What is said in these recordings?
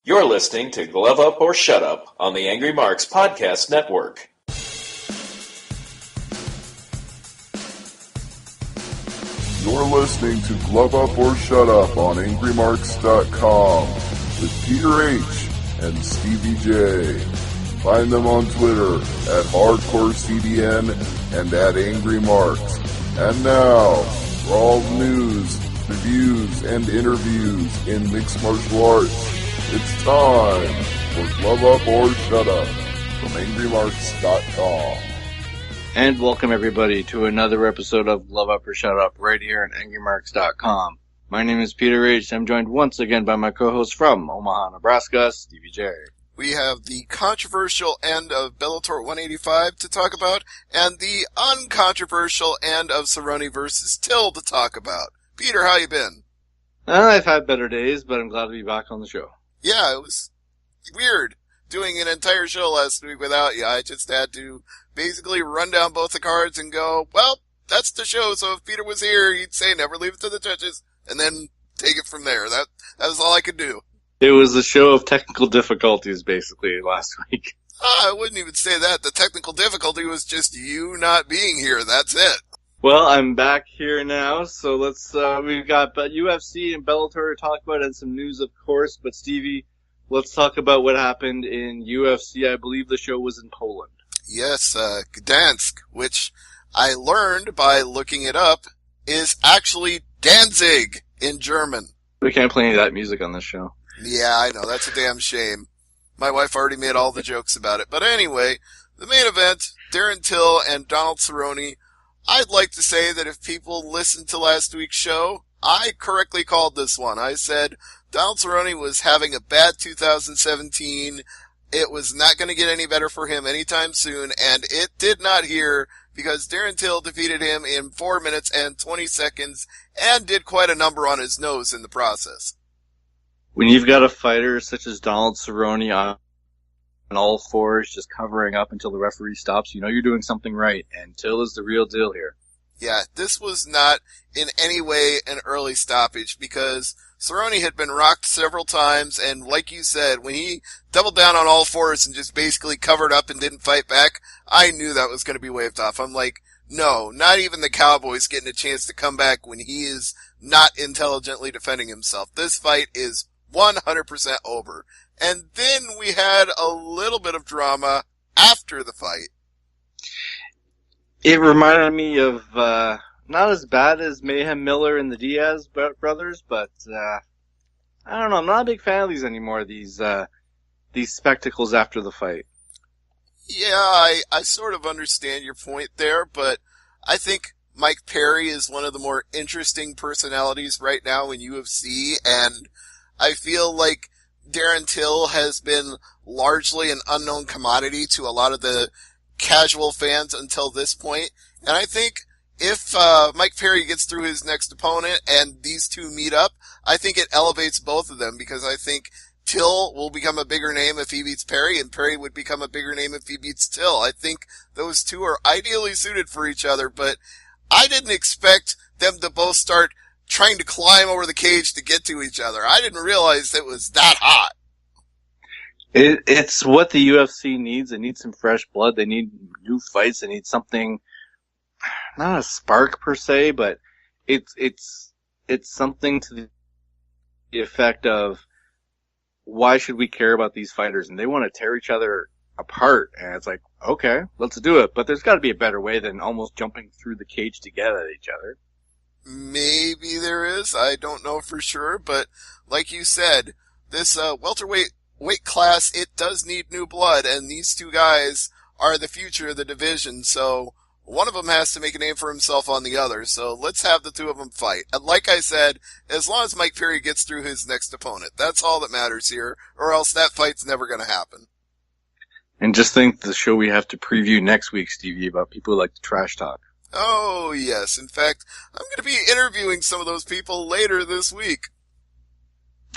You're listening to Glove Up or Shut Up on the Angry Marks Podcast Network. You're listening to Glove Up or Shut Up on AngryMarks.com with Peter H. and Stevie J. Find them on Twitter at HardcoreCDN and at AngryMarks. And now, for all the news, reviews, and interviews in mixed martial arts, it's time for Glove Up or Shut Up from AngryMarks.com. And welcome everybody to another episode of Glove Up or Shut Up right here at AngryMarks.com. My name is Peter H. I'm joined once again by my co-host from Omaha, Nebraska, Stevie J. We have the controversial end of Bellator 185 to talk about, and the uncontroversial end of Cerrone versus Till to talk about. Peter, how you been? I've had better days, but I'm glad to be back on the show. Yeah, it was weird doing an entire show last week without you. I just had to basically run down both the cards and go, well, that's the show, so if Peter was here, he'd say never leave it to the judges, and then take it from there. That was all I could do. It was a show of technical difficulties, basically, last week. I wouldn't even say that. The technical difficulty was just you not being here. That's it. Well, I'm back here now, so let's, we've got UFC and Bellator to talk about and some news, of course, but Stevie, let's talk about what happened in UFC. I believe the show was in Poland. Yes, Gdansk, which I learned by looking it up, is actually Danzig in German. We can't play any of that music on this show. Yeah, I know. That's a damn shame. My wife already made all the jokes about it. But anyway, the main event, Darren Till and Donald Cerrone. I'd like to say that if people listened to last week's show, I correctly called this one. I said Donald Cerrone was having a bad 2017. It was not going to get any better for him anytime soon, and it did not here because Darren Till defeated him in 4 minutes and 20 seconds and did quite a number on his nose in the process. When you've got a fighter such as Donald Cerrone on all fours, just covering up until the referee stops, you know you're doing something right, and Till is the real deal here. Yeah, this was not in any way an early stoppage because Cerrone had been rocked several times, and like you said, when he doubled down on all fours and just basically covered up and didn't fight back, I knew that was going to be waved off. I'm like, no, not even the Cowboy's getting a chance to come back when he is not intelligently defending himself. This fight is 100% over. And then we had a little bit of drama after the fight. It reminded me of, not as bad as Mayhem Miller and the Diaz brothers, but, I don't know, I'm not a big fan of these anymore, these spectacles after the fight. Yeah, I sort of understand your point there, but I think Mike Perry is one of the more interesting personalities right now in UFC, and I feel like Darren Till has been largely an unknown commodity to a lot of the casual fans until this point. And I think if Mike Perry gets through his next opponent and these two meet up, I think it elevates both of them because I think Till will become a bigger name if he beats Perry, and Perry would become a bigger name if he beats Till. I think those two are ideally suited for each other, but I didn't expect them to both start trying to climb over the cage to get to each other. I didn't realize it was that hot. It's what the UFC needs. They need some fresh blood. They need new fights. They need something, not a spark per se, but it's something to the effect of, why should we care about these fighters? And they want to tear each other apart. And it's like, okay, let's do it. But there's got to be a better way than almost jumping through the cage to get at each other. Maybe there is. I don't know for sure. But like you said, this welterweight weight class, it does need new blood. And these two guys are the future of the division. So one of them has to make a name for himself on the other. So let's have the two of them fight. And like I said, as long as Mike Perry gets through his next opponent, that's all that matters here. Or else that fight's never going to happen. And just think the show we have to preview next week, Stevie, about people who like to trash talk. Oh, yes. In fact, I'm going to be interviewing some of those people later this week.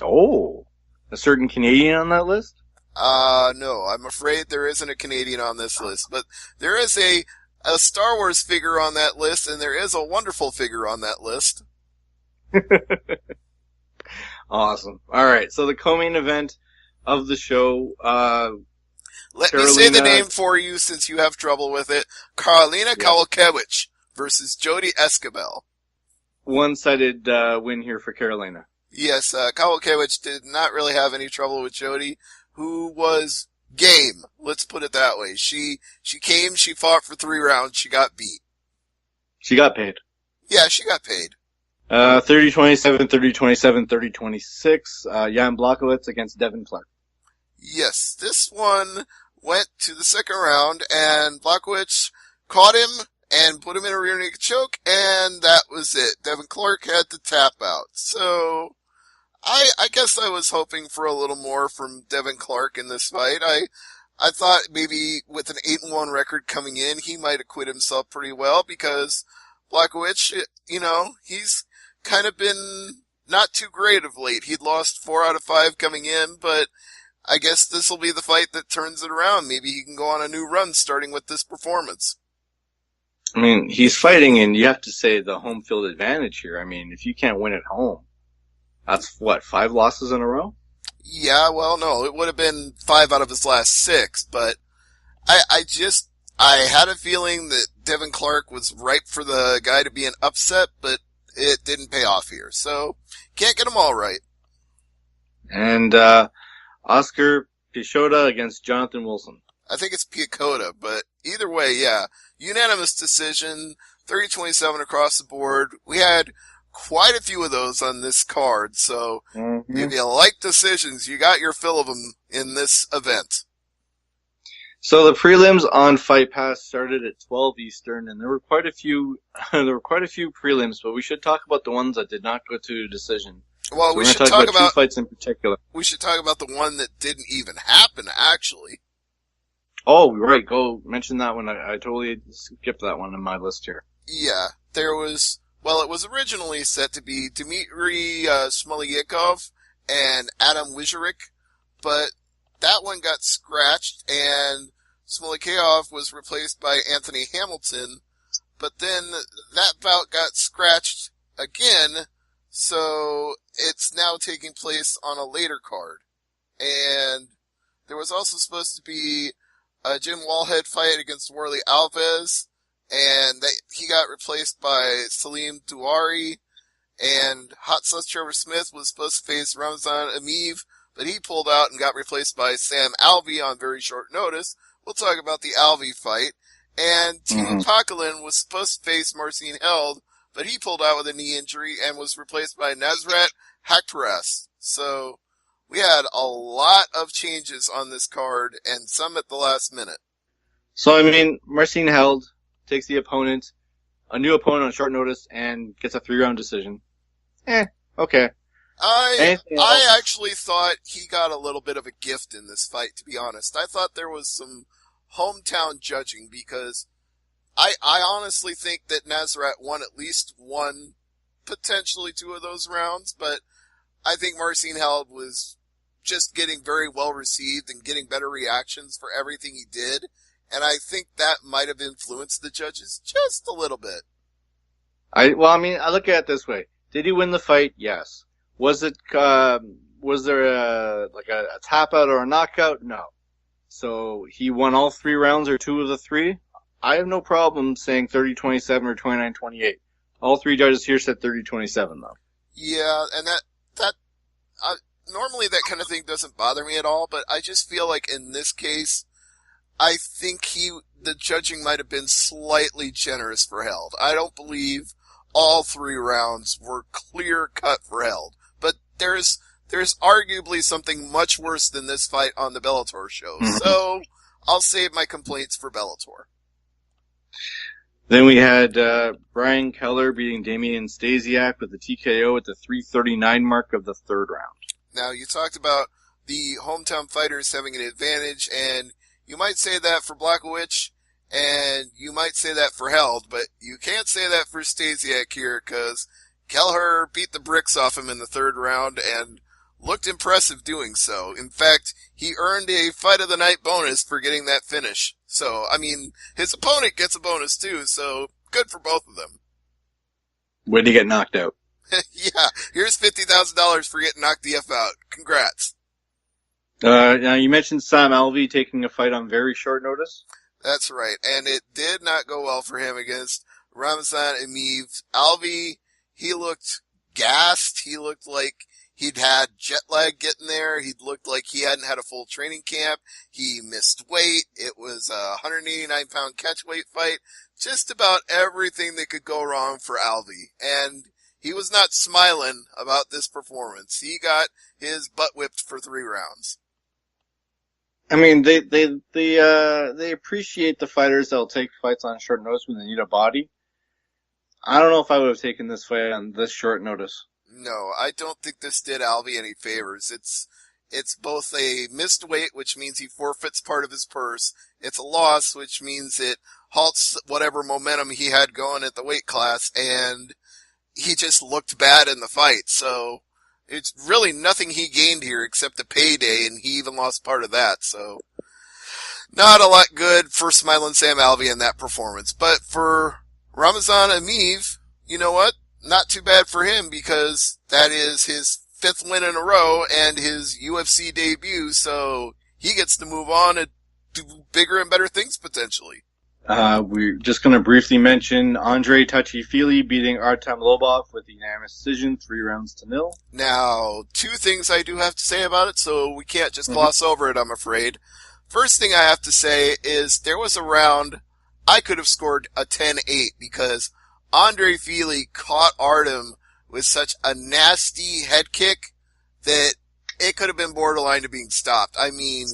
Oh, a certain Canadian on that list? No, I'm afraid there isn't a Canadian on this list, but there is a Star Wars figure on that list, and there is a wonderful figure on that list. Awesome. All right, so the co-main event of the show. Let me say the name for you since you have trouble with it. Karolina Kowalkiewicz versus Jody Escobar. One-sided win here for Carolina. Yes, Kowalkiewicz did not really have any trouble with Jody, who was game. Let's put it that way. She came, she fought for 3 rounds, she got beat. She got paid. Yeah, she got paid. 30-27, 30-27, 30-26. Jan Blachowicz against Devin Clark. Yes, this one went to the second round, and Blachowicz caught him and put him in a rear naked choke, and that was it. Devin Clark had to tap out. So, I guess I was hoping for a little more from Devin Clark in this fight. I thought maybe with an 8-1 record coming in, he might acquit himself pretty well, because Blachowicz, he's kind of been not too great of late. He'd lost 4 out of 5 coming in, but I guess this will be the fight that turns it around. Maybe he can go on a new run starting with this performance. I mean, he's fighting, and you have to say the home field advantage here. I mean, if you can't win at home, that's 5 losses in a row? Yeah, well, no, it would have been 5 out of his last 6, but I had a feeling that Devin Clark was ripe for the guy to be an upset, but it didn't pay off here. So, can't get them all right. And, Oscar Piechota against Jonathan Wilson. I think it's Piechota, but either way, yeah. Unanimous decision, 30-27 across the board. We had quite a few of those on this card, so if you like decisions, you got your fill of them in this event. So the prelims on Fight Pass started at 12 Eastern, and there were quite a few prelims, but we should talk about the ones that did not go to decision. Well, so we should talk about 2 fights in particular. We should talk about the one that didn't even happen, actually. Oh, right. Go mention that one. I totally skipped that one on my list here. Yeah, it was originally set to be Dmitry Smolyakov and Adam Wijarik, but that one got scratched, and Smolyakov was replaced by Anthony Hamilton, but then that bout got scratched again, so it's now taking place on a later card. And there was also supposed to be a Jim Wallhead fight against Warley Alves, and he got replaced by Salim Douari, and Hot Sauce Trevor Smith was supposed to face Ramzan Amiv, but he pulled out and got replaced by Sam Alvey on very short notice. We'll talk about the Alvey fight. And Timo Pakalin was supposed to face Marcin Held, but he pulled out with a knee injury and was replaced by Nasrat Hakparas. So we had a lot of changes on this card, and some at the last minute. So, I mean, Marcin Held takes a new opponent on short notice, and gets a 3-round decision. Okay. I actually thought he got a little bit of a gift in this fight, to be honest. I thought there was some hometown judging, because I honestly think that Nasrat won at least 1, potentially 2 of those rounds, but I think Marcin Held was just getting very well received and getting better reactions for everything he did, and I think that might have influenced the judges just a little bit. I look at it this way. Did he win the fight? Yes. Was there a tap out or a knockout? No. So he won all 3 rounds or 2 of the 3? I have no problem saying 30-27 or 29-28. All 3 judges here said 30-27 though. Yeah, and that normally that kind of thing doesn't bother me at all, but I just feel like in this case, I think the judging might have been slightly generous for Held. I don't believe all 3 rounds were clear cut for Held, but there's arguably something much worse than this fight on the Bellator show. So I'll save my complaints for Bellator. Then we had Brian Keller beating Damian Stasiak with the TKO at the 3:39 mark of the 3rd round. Now, you talked about the hometown fighters having an advantage, and you might say that for Blachowicz, and you might say that for Held, but you can't say that for Stasiak here, because Kelleher beat the bricks off him in the 3rd round and looked impressive doing so. In fact, he earned a Fight of the Night bonus for getting that finish. So, I mean, his opponent gets a bonus too, so good for both of them. Where'd he get knocked out? Yeah, here's $50,000 for getting knocked the F out. Congrats. Now you mentioned Sam Alvey taking a fight on very short notice. That's right. And it did not go well for him against Ramadhan MV. Alvey, he looked gassed. He looked like he'd had jet lag getting there. He looked like he hadn't had a full training camp. He missed weight. It was a 189-pound catchweight fight. Just about everything that could go wrong for Alvey. And he was not smiling about this performance. He got his butt whipped for 3 rounds. I mean, they appreciate the fighters that'll take fights on short notice when they need a body. I don't know if I would have taken this fight on this short notice. No, I don't think this did Alvey any favors. It's both a missed weight, which means he forfeits part of his purse. It's a loss, which means it halts whatever momentum he had going at the weight class, and he just looked bad in the fight. So it's really nothing he gained here except a payday, and he even lost part of that. So not a lot good for Smiling Sam Alvey in that performance. But for Ramadhan MV, you know what? Not too bad for him, because that is his 5th win in a row and his UFC debut, so he gets to move on and do bigger and better things potentially. We're just going to briefly mention Andre Touchy-Feely beating Artem Lobov with a unanimous decision, 3-0. Now, 2 things I do have to say about it, so we can't just gloss over it, I'm afraid. First thing I have to say is there was a round I could have scored a 10-8 because Andre Feely caught Artem with such a nasty head kick that it could have been borderline to being stopped. I mean,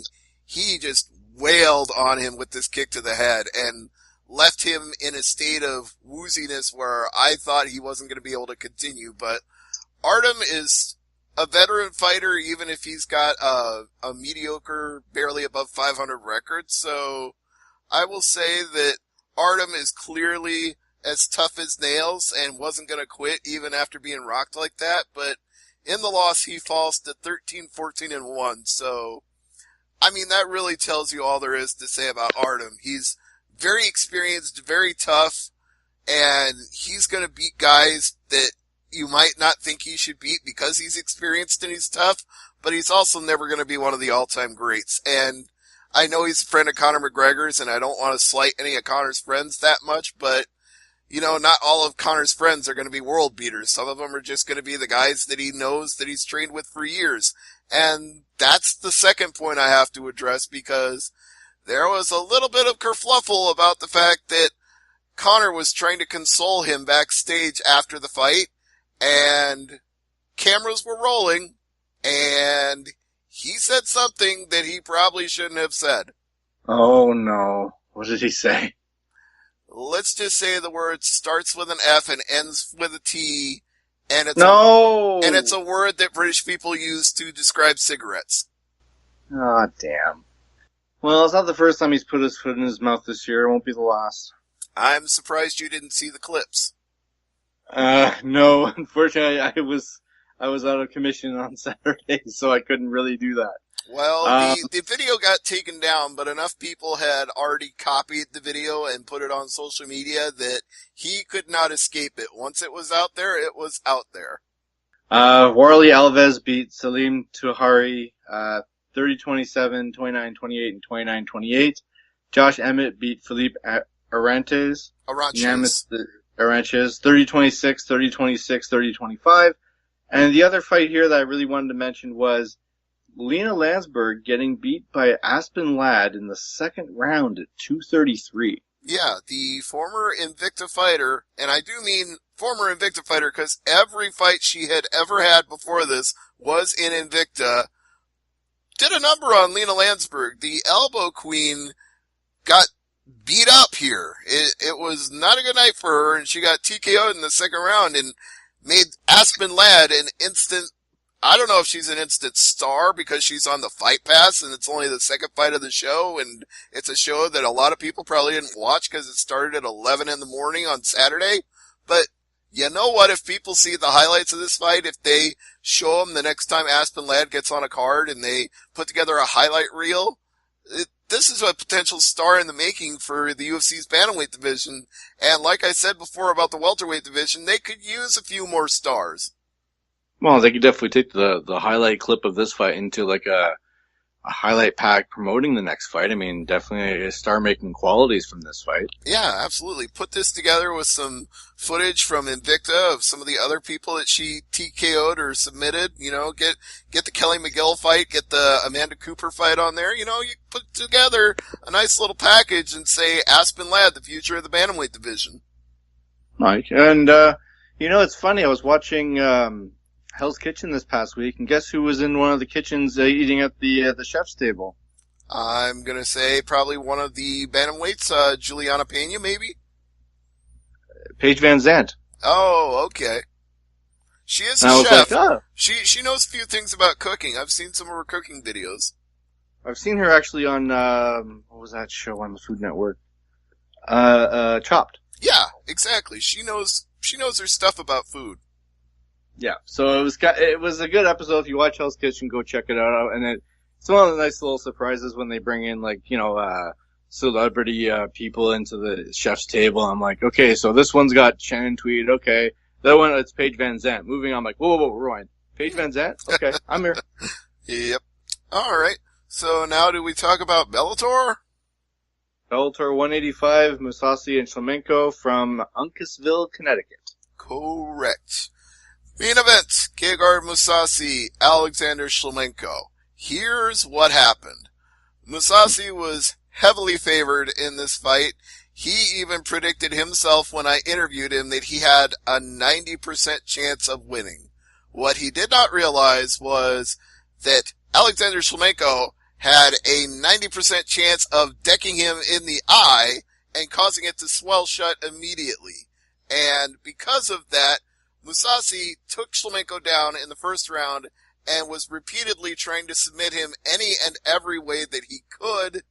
he just wailed on him with this kick to the head and left him in a state of wooziness where I thought he wasn't going to be able to continue. But Artem is a veteran fighter, even if he's got a mediocre, barely above 500 record. So I will say that Artem is clearly as tough as nails and wasn't going to quit even after being rocked like that. But in the loss, he falls to 13-14-1. So, I mean, that really tells you all there is to say about Artem. He's very experienced, very tough, and he's going to beat guys that you might not think he should beat because he's experienced and he's tough, but he's also never going to be one of the all-time greats. And I know he's a friend of Conor McGregor's, and I don't want to slight any of Conor's friends that much, but you know, not all of Conor's friends are going to be world beaters. Some of them are just going to be the guys that he knows that he's trained with for years. And that's the second point I have to address, because there was a little bit of kerfluffle about the fact that Conor was trying to console him backstage after the fight, and cameras were rolling, and he said something that he probably shouldn't have said. Oh no. What did he say? Let's just say the word starts with an F and ends with a T, and it's it's a word that British people use to describe cigarettes. Ah, damn. Well, it's not the first time he's put his foot in his mouth this year. It won't be the last. I'm surprised you didn't see the clips. No. Unfortunately, I was out of commission on Saturday, so I couldn't really do that. Well, the video got taken down, but enough people had already copied the video and put it on social media that he could not escape it. Once it was out there, it was out there. Warley Alves beat Salim Tuhari, 30-27, 29-28, and 29-28. Josh Emmett beat Philippe Arantes. Aranches, 30-26, 30-26, 30-25. And the other fight here that I really wanted to mention was Lena Landsberg getting beat by Aspen Ladd in the second round at 2:33. Yeah, the former Invicta fighter, and I do mean former Invicta fighter because every fight she had ever had before this was in Invicta, did a number on Lena Landsberg. The elbow queen got beat up here. It was not a good night for her, and she got TKO'd in the second round and made Aspen Ladd an instant, I don't know if she's an instant star because she's on the Fight Pass and it's only the second fight of the show, and it's a show that a lot of people probably didn't watch because it started at 11 in the morning on Saturday. But you know what? If people see the highlights of this fight, if they show them the next time Aspen Ladd gets on a card and they put together a highlight reel, this is a potential star in the making for the UFC's bantamweight division. And like I said before about the welterweight division, they could use a few more stars. Well, they could definitely take the highlight clip of this fight into like a highlight pack promoting the next fight. I mean, definitely a star making qualities from this fight. Yeah, absolutely. Put this together with some footage from Invicta of some of the other people that she TKO'd or submitted. You know, get the Kelly McGill fight, get the Amanda Cooper fight on there. You know, you put together a nice little package and say Aspen Ladd, the future of the bantamweight division. Mike, and you know, it's funny. I was watching Hell's Kitchen this past week, and guess who was in one of the kitchens eating at the chef's table? I'm gonna say probably one of the bantamweights, Juliana Pena, maybe? Paige Van Zandt. Oh, okay. She is a And I was chef. like, oh. She knows a few things about cooking. I've seen some of her cooking videos. I've seen her actually on, what was that show on the Food Network? Chopped. Yeah, exactly. She knows her stuff about food. Yeah, so it was a good episode. If you watch Hell's Kitchen, go check it out. And it's one of the nice little surprises when they bring in, like, you know, celebrity people into the chef's table. I'm like, okay, so this one's got Shannon Tweed. Okay, that one it's Paige Van Zandt. Moving on, I'm like, whoa, rewind. Paige Van Zandt? Okay, I'm here. Yep. All right. So now do we talk about Bellator? Bellator 185, Mousasi and Shlemenko from Uncasville, Connecticut. Correct. Main event, Gegard Mousasi, Alexander Shlemenko. Here's what happened. Mousasi was heavily favored in this fight. He even predicted himself when I interviewed him that he had a 90% chance of winning. What he did not realize was that Alexander Shlemenko had a 90% chance of decking him in the eye and causing it to swell shut immediately. And because of that, Mousasi took Shlemenko down in the first round and was repeatedly trying to submit him any and every way that he could,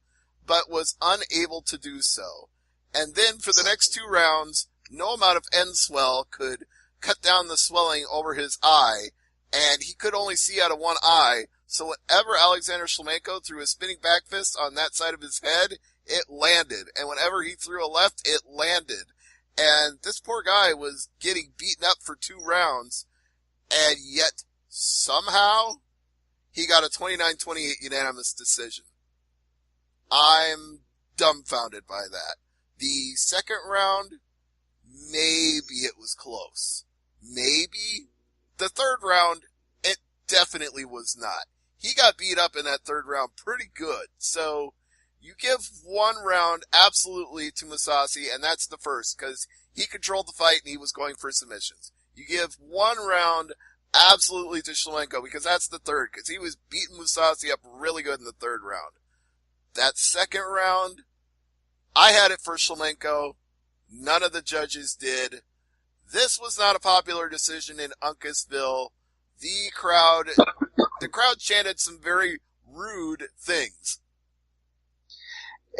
but was unable to do so. And then for the next 2 rounds, no amount of end swell could cut down the swelling over his eye, and he could only see out of one eye. So whenever Alexander Shlemenko threw a spinning back fist on that side of his head, it landed. And whenever he threw a left, it landed. And this poor guy was getting beaten up for 2 rounds, and yet somehow he got a 29-28 unanimous decision. I'm dumbfounded by that. The second round, maybe it was close. Maybe. The third round, it definitely was not. He got beat up in that third round pretty good. So you give 1 round absolutely to Mousasi, and that's the first, because he controlled the fight and he was going for submissions. You give 1 round absolutely to Shlemenko, because that's the third, because he was beating Mousasi up really good in the third round. That second round, I had it for Shlemenko. None of the judges did. This was not a popular decision in Uncasville. The crowd chanted some very rude things.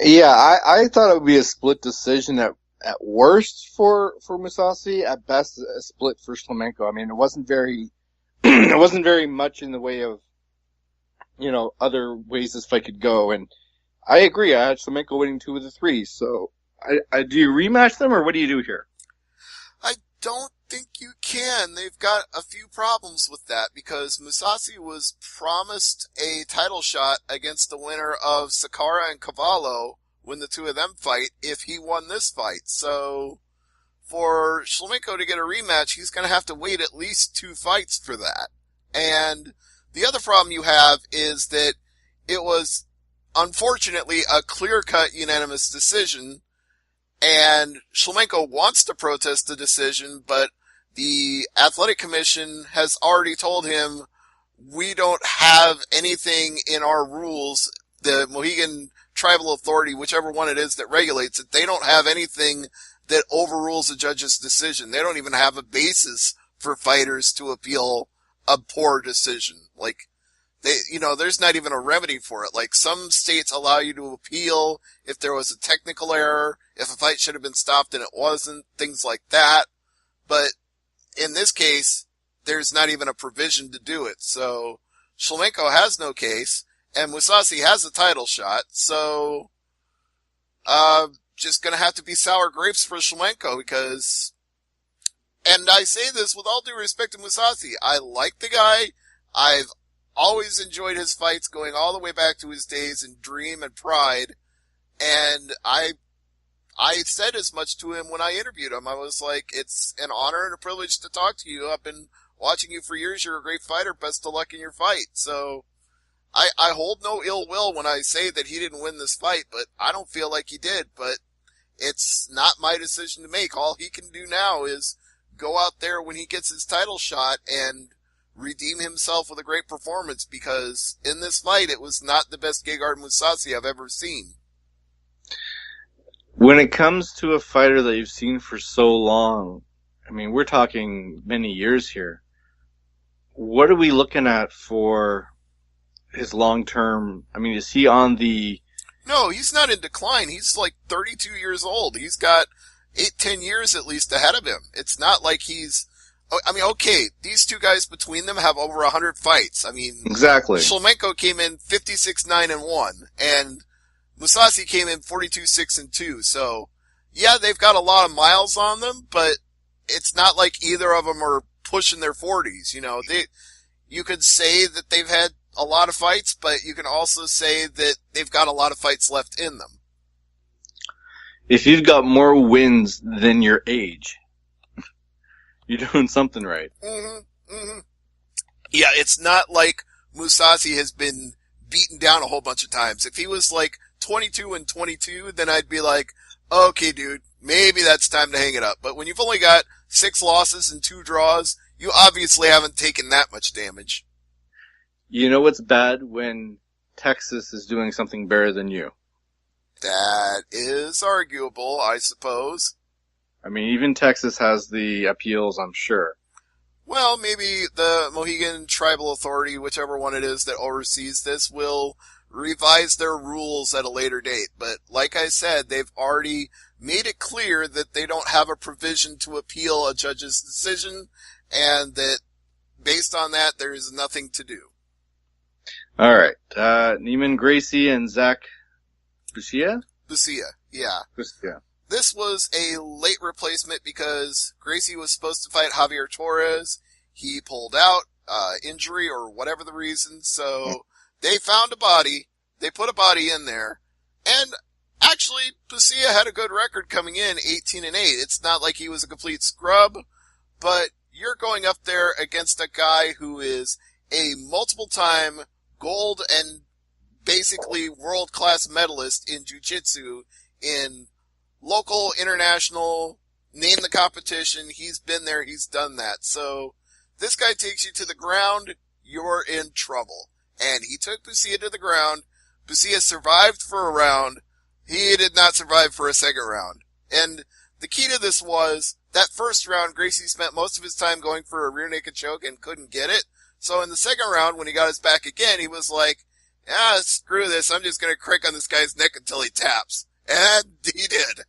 Yeah, I thought it would be a split decision at worst for Mousasi, at best a split for Shlemenko. I mean, it wasn't very much in the way of, you know, other ways this fight could go. And I agree. I had Shlemenko winning 2 of the 3. So, do you rematch them, or what do you do here? I don't think you can. They've got a few problems with that, because Mousasi was promised a title shot against the winner of Sakara and Cavallo when the 2 of them fight if he won this fight. So for Shlemenko to get a rematch, he's going to have to wait at least 2 fights for that. And the other problem you have is that it was unfortunately a clear-cut unanimous decision, and Shlemenko wants to protest the decision, but the athletic commission has already told him, we don't have anything in our rules, the Mohegan Tribal Authority, whichever one it is that regulates it, they don't have anything that overrules a judge's decision. They don't even have a basis for fighters to appeal a poor decision. Like, there's not even a remedy for it. Like, some states allow you to appeal if there was a technical error, if a fight should have been stopped and it wasn't, things like that. But in this case, there's not even a provision to do it. So Shlemenko has no case, and Mousasi has a title shot. So, just gonna have to be sour grapes for Shlemenko, because, and I say this with all due respect to Mousasi, I like the guy. I've always enjoyed his fights going all the way back to his days in Dream and Pride. And I said as much to him when I interviewed him. I was like, it's an honor and a privilege to talk to you. I've been watching you for years. You're a great fighter. Best of luck in your fight. So I hold no ill will when I say that he didn't win this fight, but I don't feel like he did. But it's not my decision to make. All he can do now is go out there when he gets his title shot and redeem himself with a great performance, because in this fight, it was not the best Gegard Mousasi I've ever seen. When it comes to a fighter that you've seen for so long, I mean, we're talking many years here. What are we looking at for his long-term? I mean, is he on the... No, he's not in decline. He's like 32 years old. He's got 8-10 years at least ahead of him. It's not like he's... I mean, okay, these two guys between them have over 100 fights. I mean... Exactly. Shlemenko came in 56-9-1, and Mousasi came in 42-6-2. So, yeah, they've got a lot of miles on them, but it's not like either of them are pushing their 40s. You know, you could say that they've had a lot of fights, but you can also say that they've got a lot of fights left in them. If you've got more wins than your age, you're doing something right. Mm-hmm. Mm-hmm. Yeah, it's not like Mousasi has been beaten down a whole bunch of times. If he was like 22-22, then I'd be like, okay, dude, maybe that's time to hang it up. But when you've only got 6 losses and 2 draws, you obviously haven't taken that much damage. You know what's bad? When Texas is doing something better than you. That is arguable, I suppose. I mean, even Texas has the appeals, I'm sure. Well, maybe the Mohegan Tribal Authority, whichever one it is that oversees this, will revise their rules at a later date. But like I said, they've already made it clear that they don't have a provision to appeal a judge's decision, and that based on that, there is nothing to do. All right. Neiman Gracie and Zach Busia? Busia, yeah. Busia. This was a late replacement because Gracie was supposed to fight Javier Torres. He pulled out, injury or whatever the reason, so they found a body. They put a body in there. And actually, Busia had a good record coming in, 18-8. It's not like he was a complete scrub, but you're going up there against a guy who is a multiple-time gold and basically world-class medalist in jiu-jitsu, in local, international, name the competition. He's been there, he's done that. So this guy takes you to the ground, you're in trouble. And he took Busia to the ground. Busia survived for a round. He did not survive for a second round. And the key to this was that first round, Gracie spent most of his time going for a rear naked choke and couldn't get it. So in the second round, when he got his back again, he was like, screw this. I'm just going to crank on this guy's neck until he taps. And he did.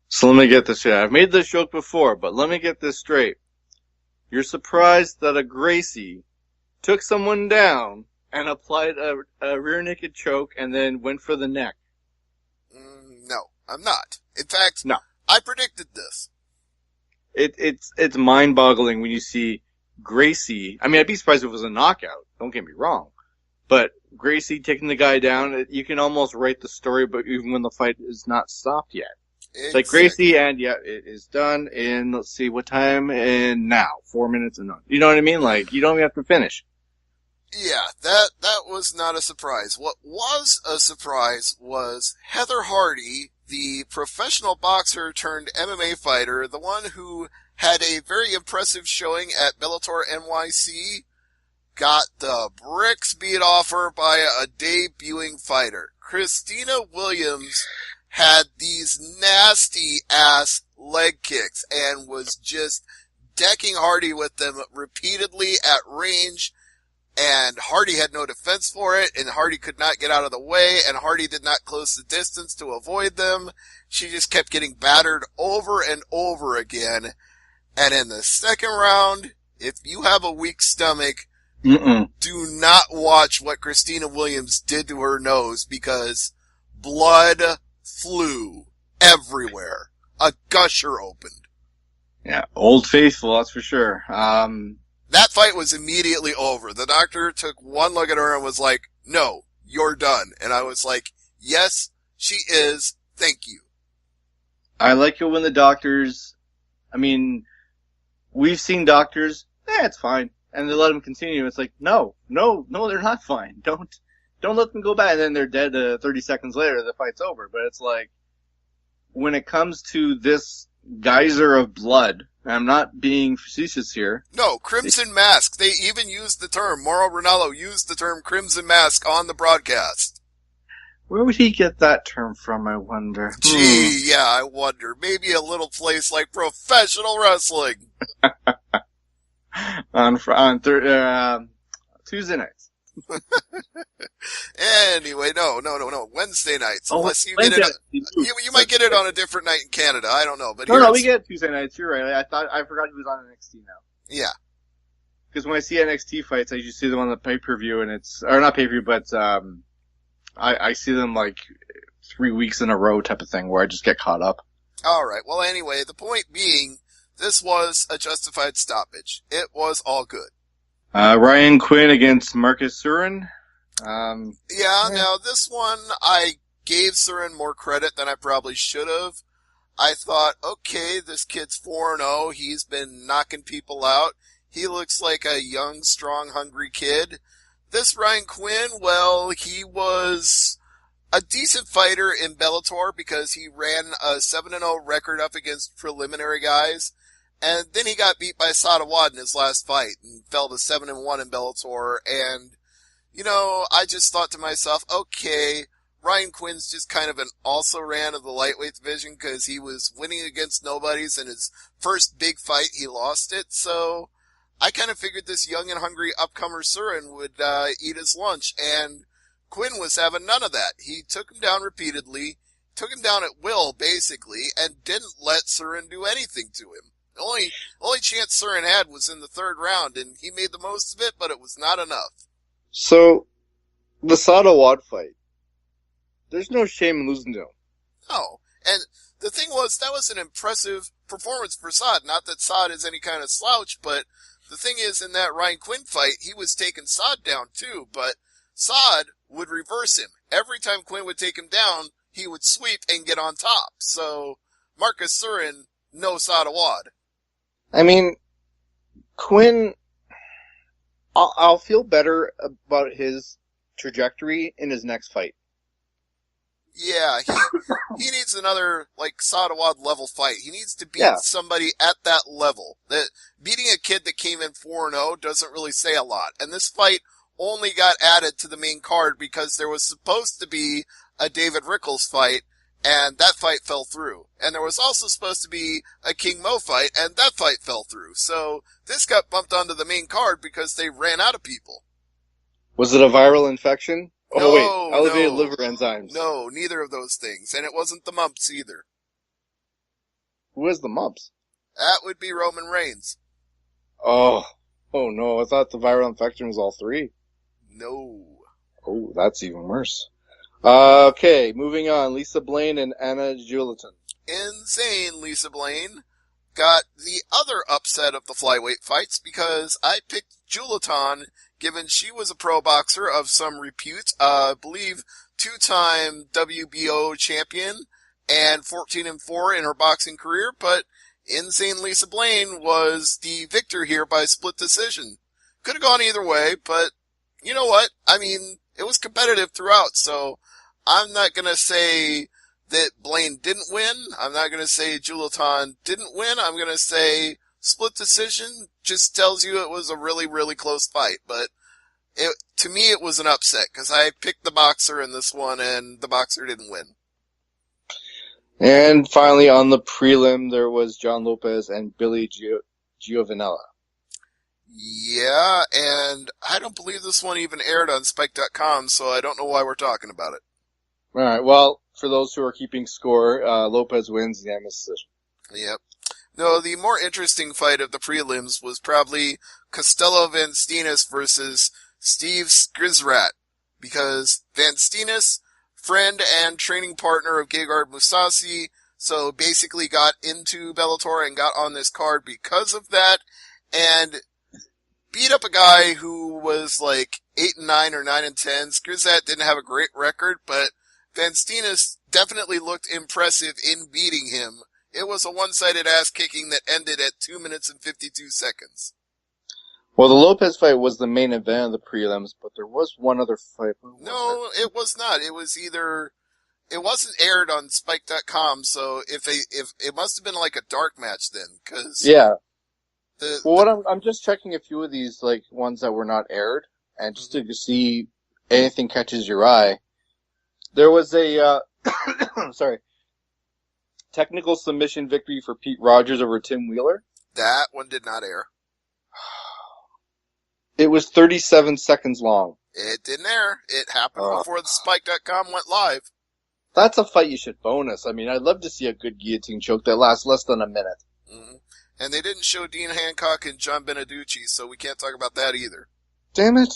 So let me get this straight. I've made this joke before, but let me get this straight. You're surprised that a Gracie took someone down and applied a rear naked choke and then went for the neck? No, I'm not. In fact, no. I predicted this. It's mind-boggling when you see Gracie. I mean, I'd be surprised if it was a knockout. Don't get me wrong. But Gracie taking the guy down, you can almost write the story, but even when the fight is not stopped yet. It's like Gracie, and yeah, it is done in, let's see, what time? And now, 4 minutes and on. You know what I mean? Like, you don't even have to finish. Yeah, that was not a surprise. What was a surprise was Heather Hardy, the professional boxer turned MMA fighter, the one who had a very impressive showing at Bellator NYC, got the bricks beat off her by a debuting fighter. Christina Williams had these nasty ass leg kicks and was just decking Hardy with them repeatedly at range, and Hardy had no defense for it, and Hardy could not get out of the way, and Hardy did not close the distance to avoid them. She just kept getting battered over and over again. And in the second round, if you have a weak stomach, do not watch what Christina Williams did to her nose, because blood flew everywhere. A gusher opened. Yeah, Old Faithful, that's for sure. Now, that fight was immediately over. The doctor took one look at her and was like, no, you're done. And I was like, yes, she is. Thank you. I like it when the doctors, I mean, we've seen doctors, it's fine. And they let them continue. It's like, no, they're not fine. Don't let them go back. And then they're dead 30 seconds later, the fight's over. But it's like, when it comes to this geyser of blood, and I'm not being facetious here. No, Crimson Mask. They even used the term, Mauro Ranallo used the term Crimson Mask on the broadcast. Where would he get that term from, I wonder? Gee, yeah, I wonder. Maybe a little place like professional wrestling. on Tuesday nights. Anyway, no. Wednesday nights. Unless you Wednesday. get it, you might get it on a different night in Canada. I don't know, but no, we get Tuesday nights. You're right. I forgot he was on NXT now. Yeah. Because when I see NXT fights, I usually see them on the pay-per-view, and or not pay-per-view, but I see them like 3 weeks in a row type of thing, where I just get caught up. All right. Well, anyway, the point being, this was a justified stoppage. It was all good. Ryan Quinn against Marcus Cerrone. Now this one, I gave Cerrone more credit than I probably should have. I thought, okay, this kid's 4-0. He's been knocking people out. He looks like a young, strong, hungry kid. This Ryan Quinn, well, he was a decent fighter in Bellator because he ran a 7-0 record up against preliminary guys. And then he got beat by Sadawad in his last fight and fell to 7-1 in Bellator. And, I just thought to myself, okay, Ryan Quinn's just kind of an also-ran of the lightweight division because he was winning against nobodies in his first big fight. He lost it. So I kind of figured this young and hungry upcomer Cerrone would eat his lunch. And Quinn was having none of that. He took him down repeatedly, took him down at will, basically, and didn't let Cerrone do anything to him. The only chance Cerrone had was in the third round, and he made the most of it, but it was not enough. So, the Sadawad fight, there's no shame in losing to him. No. And the thing was, that was an impressive performance for Saad. Not that Saad is any kind of slouch, but the thing is, in that Ryan Quinn fight, he was taking Saad down too, but Saad would reverse him. Every time Quinn would take him down, he would sweep and get on top. So, Marcus Cerrone, no Sadawad. I mean, Quinn, I'll feel better about his trajectory in his next fight. Yeah, he needs another, Sadawad level fight. He needs to beat somebody at that level. Beating a kid that came in 4-0 doesn't really say a lot. And this fight only got added to the main card because there was supposed to be a David Rickles fight, and that fight fell through. And there was also supposed to be a King Mo fight, and that fight fell through. So this got bumped onto the main card because they ran out of people. Was it a viral infection? No, wait, elevated liver enzymes. No, neither of those things. And it wasn't the mumps either. Who has the mumps? That would be Roman Reigns. Oh no, I thought the viral infection was all three. No. Oh, that's even worse. Okay, moving on. Lisa Blaine and Anna Juleton. Insane Lisa Blaine got the other upset of the flyweight fights because I picked Juleton, given she was a pro boxer of some repute, I believe 2-time WBO champion and 14-4 in her boxing career, but Insane Lisa Blaine was the victor here by split decision. Could have gone either way, but you know what? I mean, it was competitive throughout, so I'm not going to say that Blaine didn't win. I'm not going to say Juleton didn't win. I'm going to say split decision just tells you it was a really, really close fight. But to me, it was an upset because I picked the boxer in this one and the boxer didn't win. And finally, on the prelim, there was John Lopez and Billy Giovinella. Yeah, and I don't believe this one even aired on Spike.com, so I don't know why we're talking about it. All right. Well, for those who are keeping score, Lopez wins the unanimous decision. Yep. No, the more interesting fight of the prelims was probably Costello Vansteenis versus Steve Skrizrat, because Vansteenis, friend and training partner of Gegard Mousasi, so basically got into Bellator and got on this card because of that, and beat up a guy who was like 8-9 or 9-10. Skrzat didn't have a great record, but Vansteenis definitely looked impressive in beating him. It was a one-sided ass kicking that ended at 2 minutes and 52 seconds. Well, the Lopez fight was the main event of the prelims, but there was one other fight. No, it was not. It was either, it wasn't aired on Spike.com, so if it must have been like a dark match then, cause. Yeah. I'm just checking a few of these, like, ones that were not aired, and just to see anything catches your eye. There was a, technical submission victory for Pete Rogers over Tim Wheeler. That one did not air. It was 37 seconds long. It didn't air. It happened before the Spike.com went live. That's a fight you should bonus. I mean, I'd love to see a good guillotine choke that lasts less than a minute. Mm-hmm. And they didn't show Dean Hancock and John Beneducci, so we can't talk about that either. Damn it.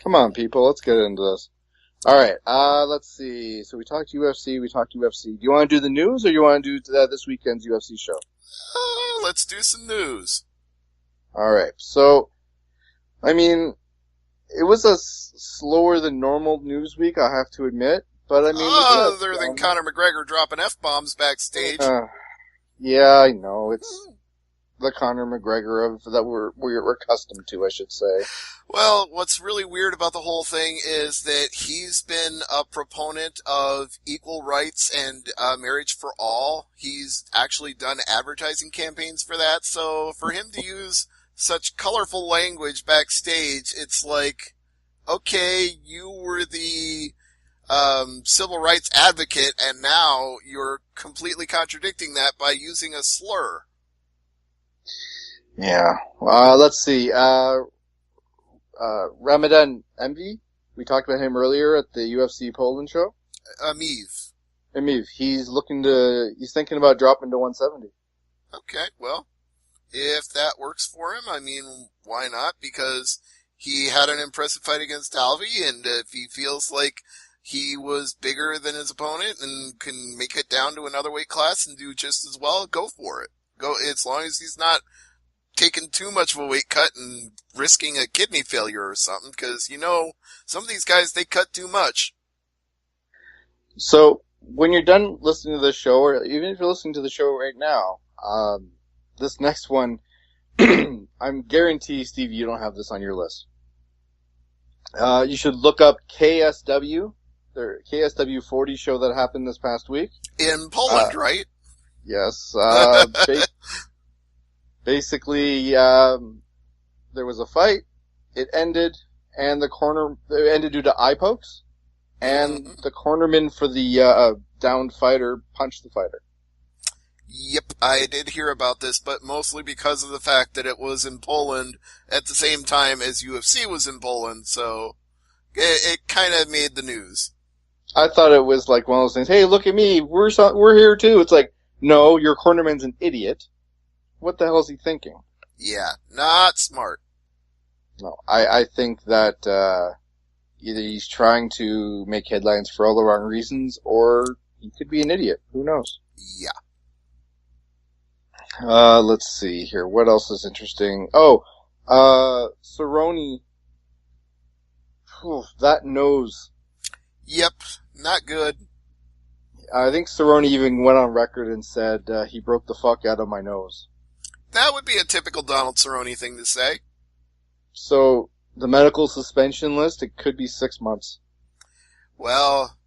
Come on, people. Let's get into this. Alright, let's see. So we talked UFC, Do you want to do the news, or you want to do this weekend's UFC show? Let's do some news. Alright, so, I mean, it was a slower than normal news week, I have to admit. But I mean, other than Conor McGregor dropping F-bombs backstage. Yeah, I know. It's the Conor McGregor that we're accustomed to, I should say. Well, what's really weird about the whole thing is that he's been a proponent of equal rights and marriage for all. He's actually done advertising campaigns for that. So for him to use such colorful language backstage, it's like, okay, you were the civil rights advocate, and now you're completely contradicting that by using a slur. Yeah. Let's see. Ramadhan MV, we talked about him earlier at the UFC Poland show. Amiv. He's thinking about dropping to 170. Okay, well, if that works for him, I mean, why not? Because he had an impressive fight against Alvey, and if he feels like he was bigger than his opponent and can make it down to another weight class and do just as well, go for it. Go, as long as he's not taking too much of a weight cut and risking a kidney failure or something, because, you know, some of these guys, they cut too much. So, when you're done listening to this show, or even if you're listening to the show right now, this next one, I'm guarantee, Steve, you don't have this on your list. You should look up KSW, their KSW 40 show that happened this past week. In Poland, right? Yes. Basically, there was a fight. It ended, and it ended due to eye pokes, and the cornerman for the downed fighter punched the fighter. Yep, I did hear about this, but mostly because of the fact that it was in Poland at the same time as UFC was in Poland, so it kind of made the news. I thought it was like one of those things, hey, look at me, we're here too. It's like, no, your cornerman's an idiot. What the hell is he thinking? Yeah, not smart. No, I think that either he's trying to make headlines for all the wrong reasons, or he could be an idiot. Who knows? Yeah. Let's see here. What else is interesting? Oh, Cerrone. That nose. Yep, not good. I think Cerrone even went on record and said, he broke the fuck out of my nose. That would be a typical Donald Cerrone thing to say. So, the medical suspension list, it could be 6 months. Well,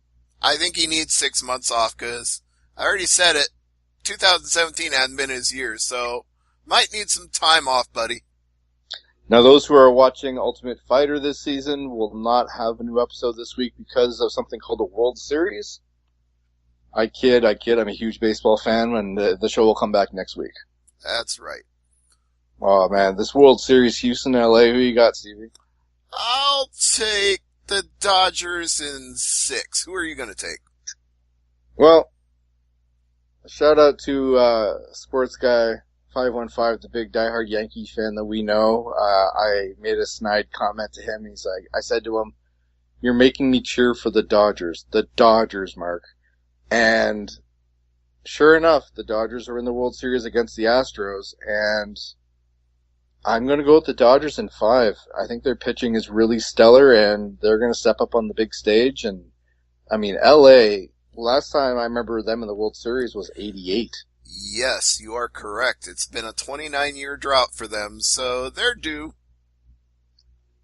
I think he needs 6 months off, because I already said it. 2017 hadn't been his year, so might need some time off, buddy. Now, those who are watching Ultimate Fighter this season will not have a new episode this week because of something called the World Series. I kid. I'm a huge baseball fan, and the show will come back next week. That's right. Oh, man, this World Series, Houston, LA, who you got, Stevie? I'll take the Dodgers in 6. Who are you going to take? Well, shout out to Sports Guy 515, the big diehard Yankee fan that we know. I made a snide comment to him. He's like, I said to him, "You're making me cheer for the Dodgers." The Dodgers, Mark. And sure enough, the Dodgers are in the World Series against the Astros, and I'm going to go with the Dodgers in 5. I think their pitching is really stellar, and they're going to step up on the big stage. And, I mean, LA, last time I remember them in the World Series was 88. Yes, you are correct. It's been a 29-year drought for them, so they're due.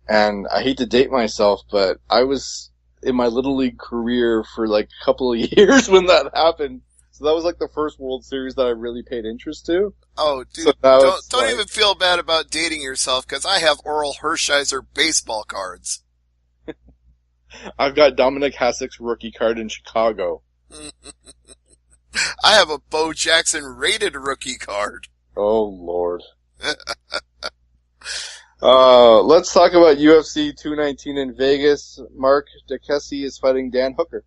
And I hate to date myself, but I was in my Little League career for like a couple of years when that happened. So that was like the first World Series that I really paid interest to. Oh, dude, So don't even feel bad about dating yourself, because I have Oral Hershiser baseball cards. I've got Dominic Hasek's rookie card in Chicago. I have a Bo Jackson rated rookie card. Oh, Lord. Let's talk about UFC 219 in Vegas. Mark DeCasey is fighting Dan Hooker.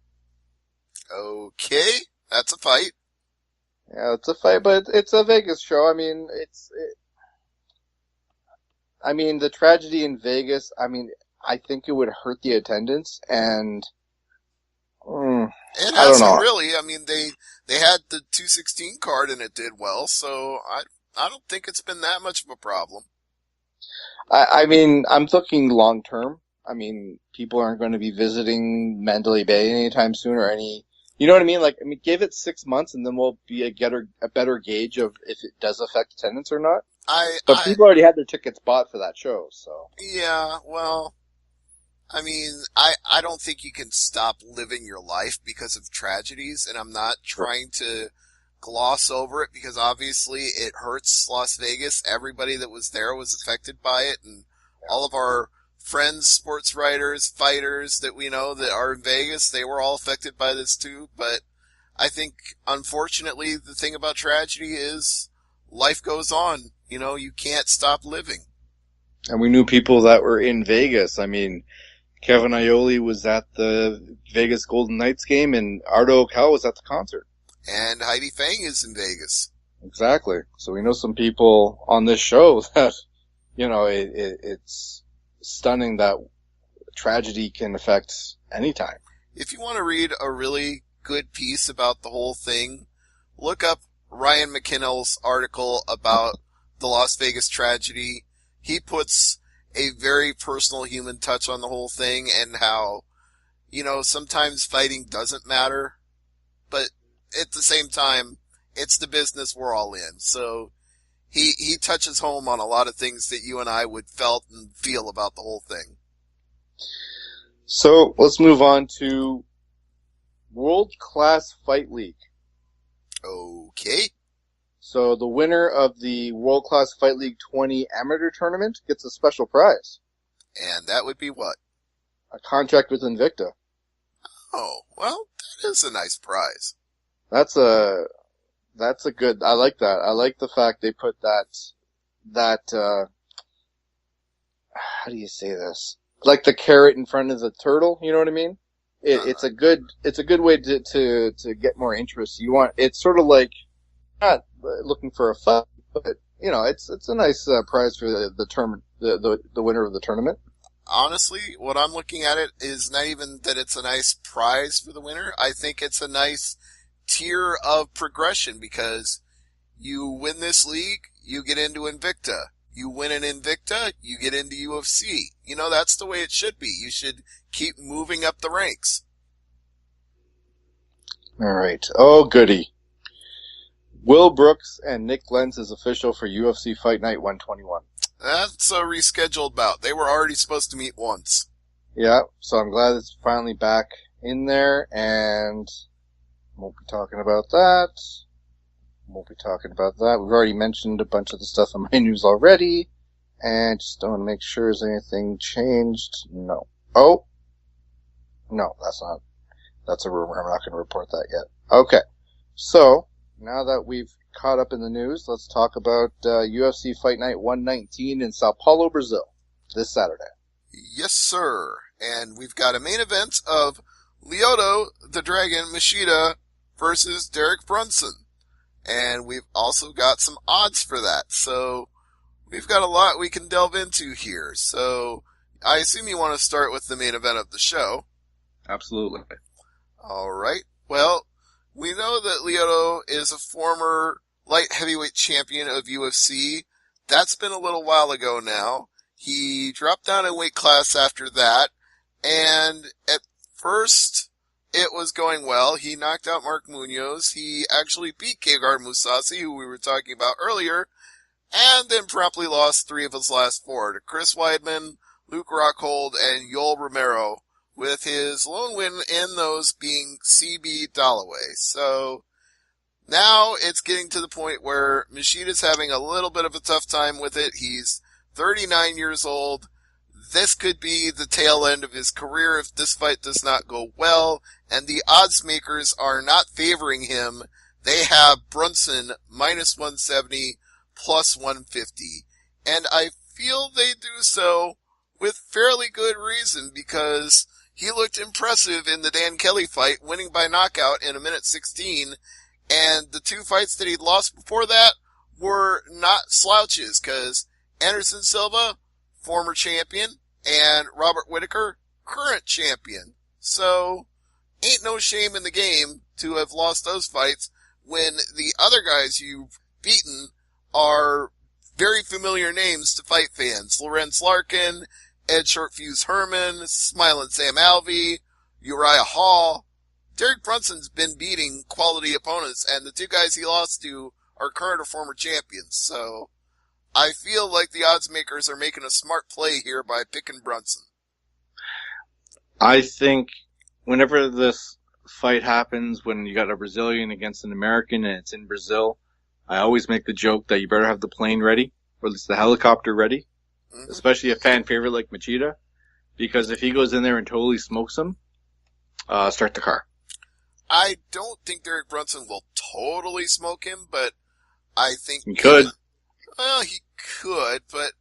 Okay, that's a fight. Yeah, it's a fight, but it's a Vegas show. I mean, the tragedy in Vegas, I think it would hurt the attendance, and It I don't know. hasn't really. I mean, they had the 216 card and it did well, so I don't think it's been that much of a problem. I mean, I'm thinking long term. I mean, people aren't going to be visiting Mandalay Bay anytime soon or any. You know what I mean? Like, give it 6 months and then we'll be a better gauge of if it does affect attendance or not. But people already had their tickets bought for that show, so. Yeah, well, I mean, I don't think you can stop living your life because of tragedies, and I'm not trying to gloss over it because obviously it hurts Las Vegas. Everybody that was there was affected by it, and all of our friends, sports writers, fighters that we know that are in Vegas, they were all affected by this too. But I think, unfortunately, the thing about tragedy is life goes on. You know, you can't stop living. And we knew people that were in Vegas. I mean, Kevin Aioli was at the Vegas Golden Knights game, and Ardo Cal was at the concert. And Heidi Fang is in Vegas. Exactly. So we know some people on this show that, you know, it's stunning that tragedy can affect any time. If you want to read a really good piece about the whole thing, look up Ryan McConnell's article about the Las Vegas tragedy. He puts a very personal human touch on the whole thing and how, you know, sometimes fighting doesn't matter, but at the same time, it's the business we're all in. So he touches home on a lot of things that you and I would felt and feel about the whole thing. So let's move on to World Class Fight League. Okay. So the winner of the World Class Fight League 20 amateur tournament gets a special prize. And that would be what? A contract with Invicta. Oh, well, that is a nice prize. That's a good, I like that. I like the fact they put that, how do you say this? Like the carrot in front of the turtle, you know what I mean? It's a good way to get more interest. It's sort of like, not looking for a fight, but, you know, it's a nice prize for the winner of the tournament. Honestly, what I'm looking at it is not even that it's a nice prize for the winner. I think it's a nice tier of progression because you win this league, you get into Invicta. You win an Invicta, you get into UFC. You know, that's the way it should be. You should keep moving up the ranks. All right. Oh, goody. Will Brooks and Nick Lentz is official for UFC Fight Night 121. That's a rescheduled bout. They were already supposed to meet once. Yeah, so I'm glad it's finally back in there, and won't be talking about that. We've already mentioned a bunch of the stuff in my news already, and just don't want to make sure there's anything changed. No. Oh! No, that's a rumor. I'm not going to report that yet. Okay. So, now that we've caught up in the news, let's talk about UFC Fight Night 119 in Sao Paulo, Brazil, this Saturday. Yes, sir. And we've got a main event of Lyoto the Dragon Machida versus Derek Brunson. And we've also got some odds for that. So we've got a lot we can delve into here. So I assume you want to start with the main event of the show. Absolutely. All right. Well, we know that Lyoto is a former light heavyweight champion of UFC, that's been a little while ago now. He dropped down a weight class after that, and at first it was going well. He knocked out Mark Munoz. He actually beat Gegard Mousasi, who we were talking about earlier, and then promptly lost 3 of his last 4 to Chris Weidman, Luke Rockhold, and Yoel Romero, with his lone win in those being CB Dalloway. So now it's getting to the point where Machida's having a little bit of a tough time with it. He's 39 years old. This could be the tail end of his career if this fight does not go well, and the odds makers are not favoring him. They have Brunson minus 170, plus 150. And I feel they do so with fairly good reason, because he looked impressive in the Dan Kelly fight, winning by knockout in 1:16, and the 2 fights that he'd lost before that were not slouches, because Anderson Silva, former champion, and Robert Whittaker, current champion. So, ain't no shame in the game to have lost those fights when the other guys you've beaten are very familiar names to fight fans. Lorenz Larkin, Ed Shortfuse Herman, Smilin' Sam Alvey, Uriah Hall. Derek Brunson's been beating quality opponents, and the 2 guys he lost to are current or former champions. So I feel like the odds makers are making a smart play here by picking Brunson. I think whenever this fight happens, when you got a Brazilian against an American and it's in Brazil, I always make the joke that you better have the plane ready, or at least the helicopter ready, especially a fan favorite like Machida, because if he goes in there and totally smokes him, start the car. I don't think Derek Brunson will totally smoke him, but I think he could. Well, he could, but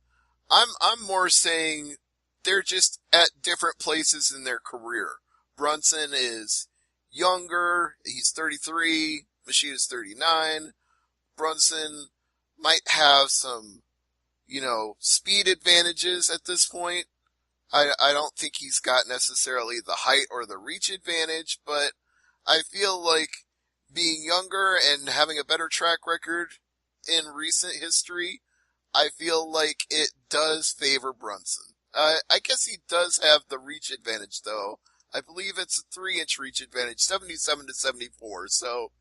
I'm more saying they're just at different places in their career. Brunson is younger, he's 33, Machida's 39. Brunson might have some, speed advantages at this point. I don't think he's got necessarily the height or the reach advantage, but I feel like being younger and having a better track record in recent history, I feel like it does favor Brunson. I guess he does have the reach advantage, though. I believe it's a 3-inch reach advantage, 77 to 74. So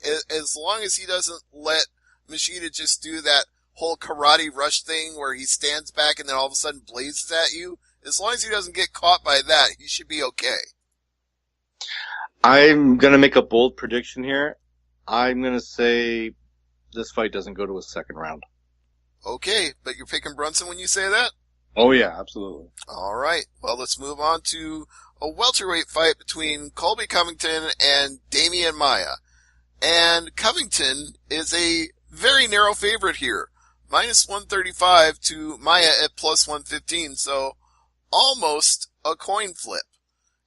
as long as he doesn't let Machida just do that whole karate rush thing where he stands back and then all of a sudden blazes at you, as long as he doesn't get caught by that, he should be okay. I'm going to make a bold prediction here. I'm going to say this fight doesn't go to a second round. Okay, but you're picking Brunson when you say that? Oh, yeah, absolutely. All right. Well, let's move on to a welterweight fight between Colby Covington and Damian Maia. And Covington is a very narrow favorite here. Minus 135 to Maia at plus 115, so almost a coin flip.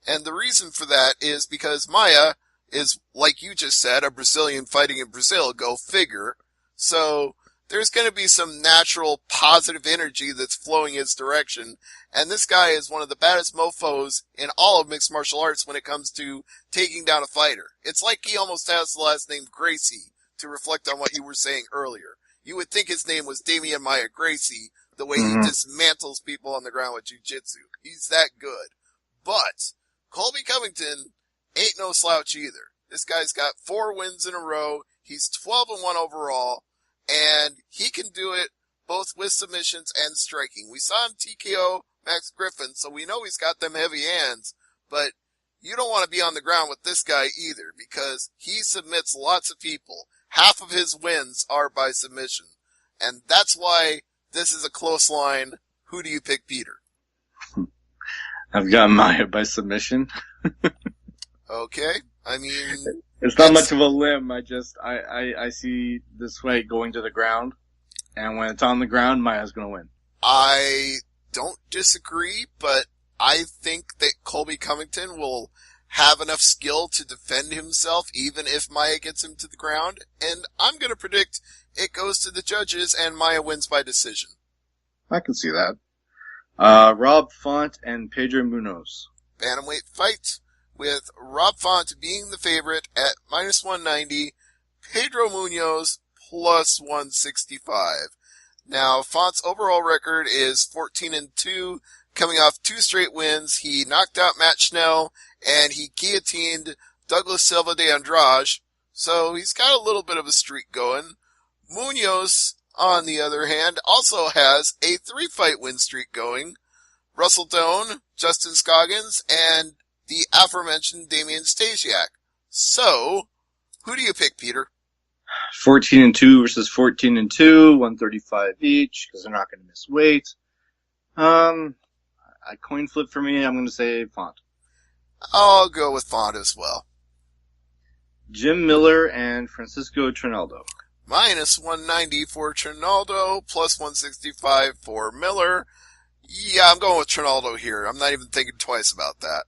And the reason for that is because Maia is, like you just said, a Brazilian fighting in Brazil, go figure. So there's going to be some natural positive energy that's flowing his direction. And this guy is one of the baddest mofos in all of mixed martial arts when it comes to taking down a fighter. It's like he almost has the last name Gracie, to reflect on what you were saying earlier. You would think his name was Damian Maia Gracie, the way he dismantles people on the ground with jiu-jitsu. He's that good. But Colby Covington ain't no slouch either. This guy's got 4 wins in a row. He's 12-1 overall, and he can do it both with submissions and striking. We saw him TKO Max Griffin, so we know he's got them heavy hands, but you don't want to be on the ground with this guy either, because he submits lots of people. Half of his wins are by submission. And that's why this is a close line. Who do you pick, Peter? I've got Maia by submission. Okay. I mean, it's not much of a limb. I see this fight going to the ground. And when it's on the ground, Maia's going to win. I don't disagree, but I think that Colby Covington will have enough skill to defend himself even if Maia gets him to the ground. And I'm going to predict it goes to the judges and Maia wins by decision. I can see that. Rob Font and Pedro Munoz. Bantamweight fight with Rob Font being the favorite at minus 190, Pedro Munoz plus 165. Now, Font's overall record is 14-2, coming off 2 straight wins. He knocked out Matt Schnell, and he guillotined Douglas Silva de Andrade, so he's got a little bit of a streak going. Munoz, on the other hand, also has a 3-fight win streak going. Russell Doan, Justin Scoggins, and the aforementioned Damian Stasiak. So, who do you pick, Peter? 14-2 versus 14-2, 135 each, because they're not going to miss weight. A coin flip for me, I'm going to say Font. I'll go with Font as well. Jim Miller and Francisco Trinaldo. Minus 190 for Trinaldo, plus 165 for Miller. Yeah, I'm going with Trinaldo here. I'm not even thinking twice about that.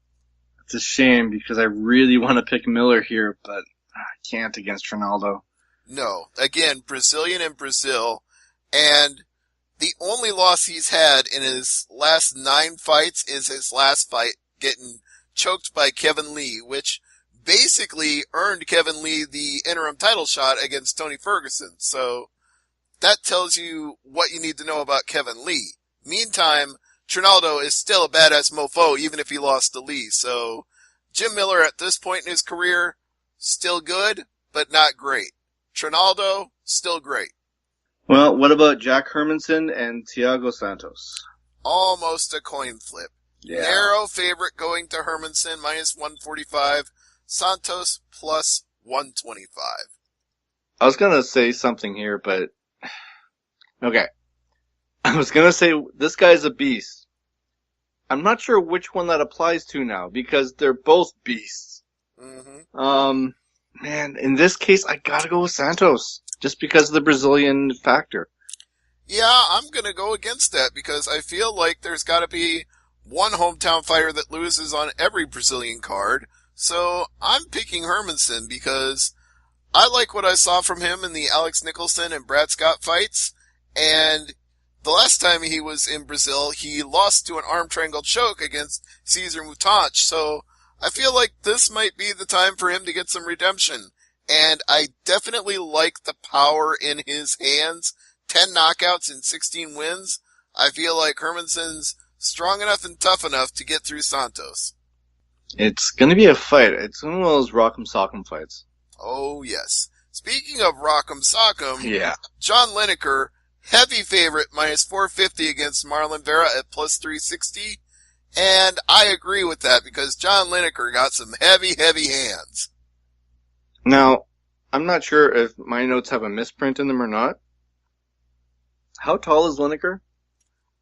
It's a shame because I really want to pick Miller here, but I can't against Trinaldo. No. Again, Brazilian in Brazil, and the only loss he's had in his last 9 fights is his last fight getting choked by Kevin Lee, which basically earned Kevin Lee the interim title shot against Tony Ferguson. So that tells you what you need to know about Kevin Lee. Meantime, Trinaldo is still a badass mofo even if he lost to Lee. So Jim Miller at this point in his career, still good, but not great. Trinaldo, still great. Well, what about Jack Hermanson and Thiago Santos? Almost a coin flip. Yeah. Narrow favorite going to Hermanson, minus 145. Santos, plus 125. I was going to say something here, but... Okay. I was going to say, this guy's a beast. I'm not sure which one that applies to now, because they're both beasts. Mm-hmm. Man, in this case, I gotta go with Santos, just because of the Brazilian factor. Yeah, I'm gonna go against that, because I feel like there's gotta be one hometown fighter that loses on every Brazilian card. So I'm picking Hermanson because I like what I saw from him in the Alex Nicholson and Brad Scott fights, and the last time he was in Brazil, he lost to an arm triangle choke against Cesar Mutanch, so I feel like this might be the time for him to get some redemption. And I definitely like the power in his hands. 10 knockouts and 16 wins. I feel like Hermanson's strong enough and tough enough to get through Santos. It's gonna be a fight. It's one of those Rock'em Sock'em fights. Oh, yes. Speaking of Rock'em Sock'em, Yeah. John Lineker, heavy favorite, minus 450 against Marlon Vera at plus 360. And I agree with that because John Lineker got some heavy, heavy hands. Now, I'm not sure if my notes have a misprint in them or not. How tall is Lineker?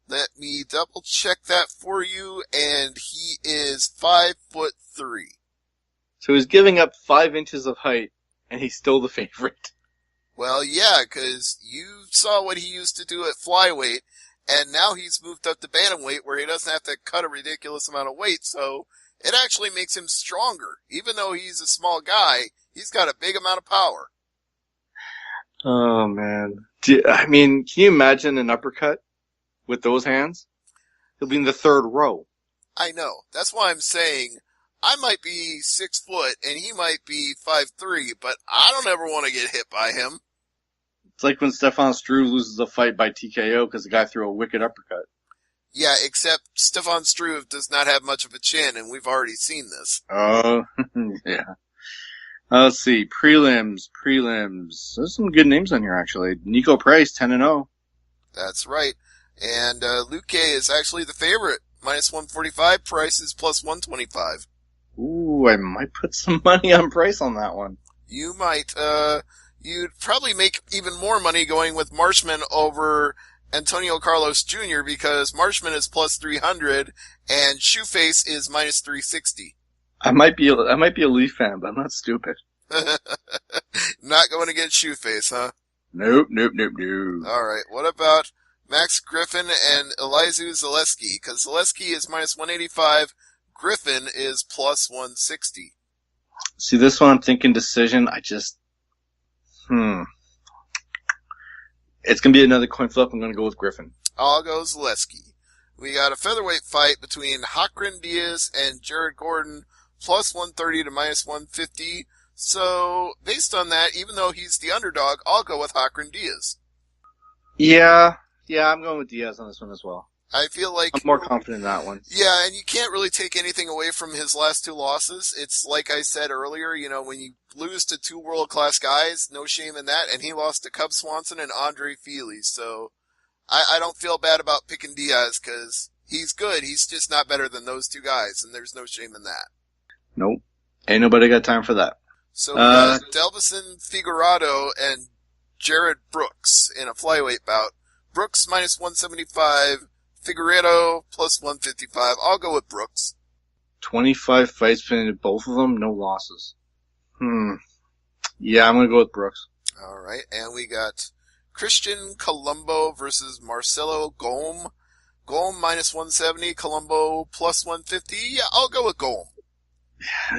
Let me double check that for you, and he is 5'3". So he's giving up 5 inches of height, and he's still the favorite. Well, yeah, because you saw what he used to do at flyweight, and now he's moved up to bantamweight where he doesn't have to cut a ridiculous amount of weight, so it actually makes him stronger. Even though he's a small guy, he's got a big amount of power. Oh, man. Can you imagine an uppercut with those hands? He'll be in the 3rd row. I know. That's why I'm saying I might be 6 foot and he might be 5'3", but I don't ever want to get hit by him. It's like when Stefan Struve loses a fight by TKO because the guy threw a wicked uppercut. Yeah, except Stefan Struve does not have much of a chin, and we've already seen this. Oh, yeah. Let's see. Prelims. There's some good names on here, actually. Nico Price, 10-0. That's right. And Luque is actually the favorite. Minus 145. Price is plus 125. Ooh, I might put some money on Price on that one. You might. You'd probably make even more money going with Marshman over Antonio Carlos Jr. because Marshman is plus 300 and Shoeface is minus 360. I might be a Leaf fan, but I'm not stupid. Not going against Shoeface, huh? Nope. Alright, what about Max Griffin and Elizu Zaleski? Because Zaleski is minus 185, Griffin is plus 160. See, this one I'm thinking decision. It's going to be another coin flip. I'm going to go with Griffin. I'll go Zaleski. We got a featherweight fight between Hakran Diaz and Jared Gordon, plus 130 to minus 150. So, based on that, even though he's the underdog, I'll go with Hakran Diaz. Yeah, Yeah, I'm going with Diaz on this one as well. I feel like I'm more confident in that one. Yeah, and you can't really take anything away from his last two losses. It's like I said earlier, when you lose to two world-class guys, no shame in that, and he lost to Cub Swanson and Andre Fili, so I don't feel bad about picking Diaz, because he's good, he's just not better than those two guys, and there's no shame in that. Nope. Ain't nobody got time for that. So we got Delvison Figueroa and Jared Brooks in a flyweight bout. Brooks minus 175, Figueredo plus 155. I'll go with Brooks. 25 fights between both of them, no losses. Yeah, I'm going to go with Brooks. All right, and we got Christian Colombo versus Marcelo Golm. Golm minus 170, Colombo plus 150. Yeah, I'll go with Golm.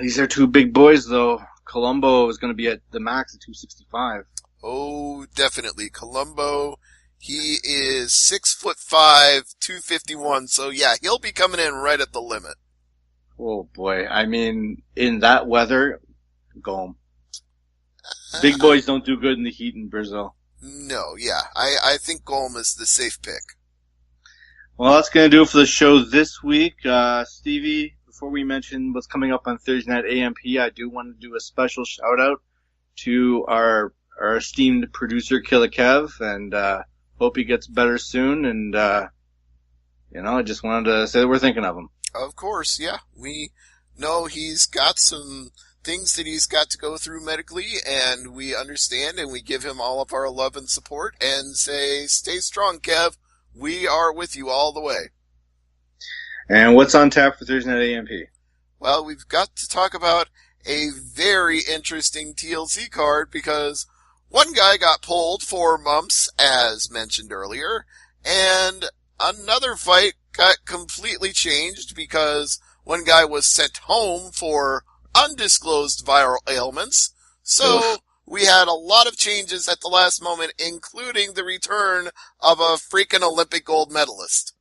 These are two big boys, though. Colombo is going to be at the max at 265. Oh, definitely. Colombo, he is 6'5", 251. So yeah, he'll be coming in right at the limit. Oh boy. I mean, in that weather, Golm. Big boys don't do good in the heat in Brazil. No, yeah. I think Golm is the safe pick. Well, that's going to do it for the show this week. Stevie, before we mention what's coming up on Thursday night AMP, I do want to do a special shout out to our esteemed producer, Killer Kev, and hope he gets better soon. And, I just wanted to say that we're thinking of him. Of course, yeah. We know he's got some things that he's got to go through medically, and we understand, and we give him all of our love and support, and say, stay strong, Kev. We are with you all the way. And what's on tap for Thursday night AMP? Well, we've got to talk about a very interesting TLC card, because one guy got pulled for mumps, as mentioned earlier, and another fight got completely changed because one guy was sent home for undisclosed viral ailments. So we had a lot of changes at the last moment, including the return of a freaking Olympic gold medalist.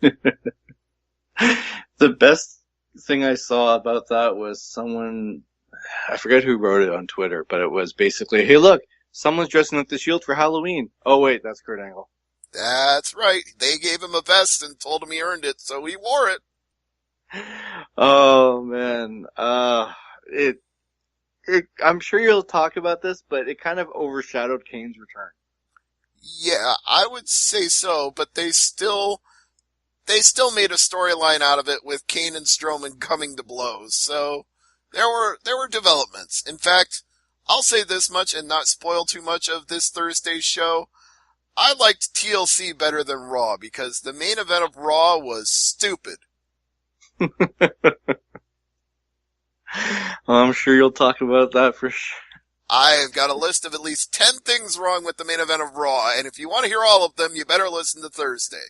The best thing I saw about that was someone, I forget who wrote it on Twitter, but it was basically, hey look, someone's dressing up the Shield for Halloween. Oh wait, that's Kurt Angle. That's right. They gave him a vest and told him he earned it, so he wore it. Oh man, I'm sure you'll talk about this, but it kind of overshadowed Kane's return. Yeah, I would say so, but they still made a storyline out of it with Kane and Strowman coming to blows. So there were developments. In fact, I'll say this much and not spoil too much of this Thursday's show. I liked TLC better than Raw because the main event of Raw was stupid. I'm sure you'll talk about that for sure. I've got a list of at least 10 things wrong with the main event of Raw, and if you want to hear all of them, you better listen to Thursday.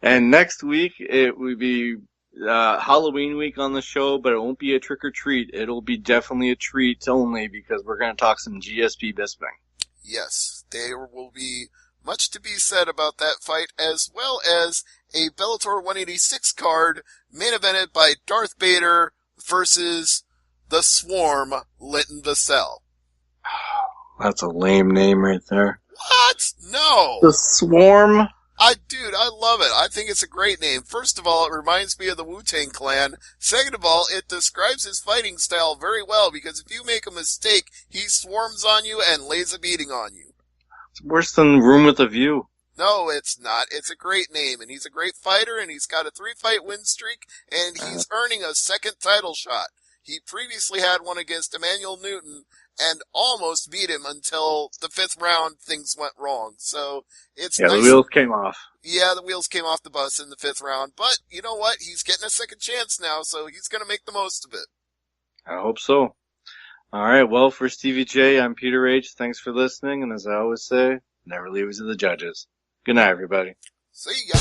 And next week, it will be Halloween week on the show, but it won't be a trick or treat. It'll be definitely a treat only because we're going to talk some GSP Bisping. Yes, there will be much to be said about that fight, as well as a Bellator 186 card main evented by Darth Vader versus the Swarm, Linton Vassell. That's a lame name right there. What? No. The Swarm? Dude, I love it. I think it's a great name. First of all, it reminds me of the Wu-Tang Clan. Second of all, it describes his fighting style very well, because if you make a mistake, he swarms on you and lays a beating on you. It's worse than Room with a View. No, it's not. It's a great name, and he's a great fighter, and he's got a 3-fight win streak, and he's earning a second title shot. He previously had one against Emmanuel Newton and almost beat him until the 5th round things went wrong. So it's nice. The wheels came off. Yeah, the wheels came off the bus in the 5th round. But you know what? He's getting a second chance now, so he's going to make the most of it. I hope so. All right, well, for Stevie J, I'm Peter H. Thanks for listening, and as I always say, never leave it to the judges. Good night, everybody. See ya.